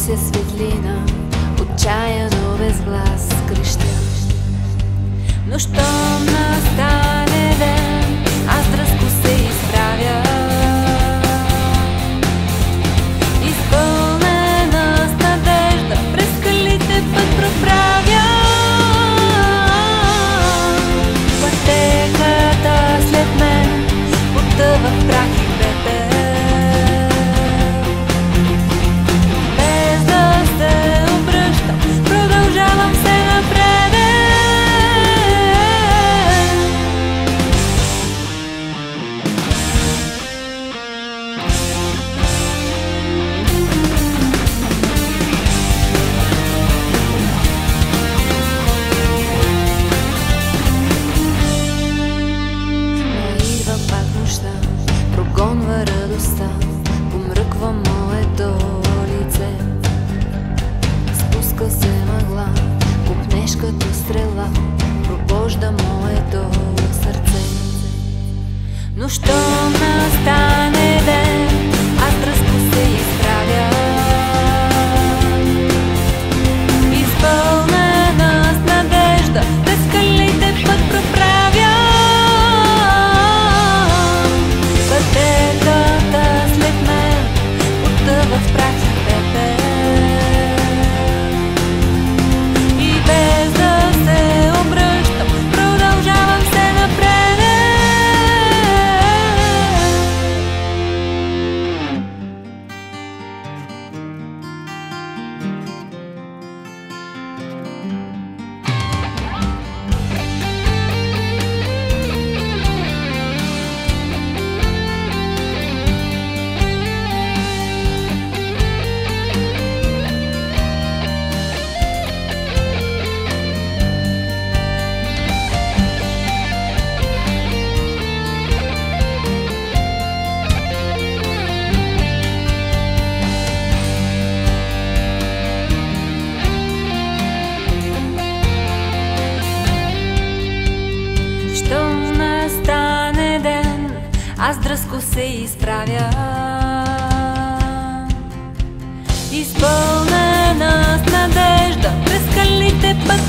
търся светлина, отчаяно без глас крещя. Но щом настане ден, аз дръзко се изправя, изпълнена с надежда, през скалите път проправя. Пътеката след мен потъва в прах и пепел. Без да се обръщам, продължавам се напред. Прогонва радостта, помръква моето лице. Спуска се мъгла, купнеш като стрела, пробожда моето сърце. Но щом настане ден, аз дръзко се изправя, изпълнена с надежда, през скалите път проправя. Пътеката след мен потъва в прах и пепел. И без да се обръщам, продължавам се напред. Щом настане ден, аз дръзко се изправя, изпълнена с надежда, през скалите път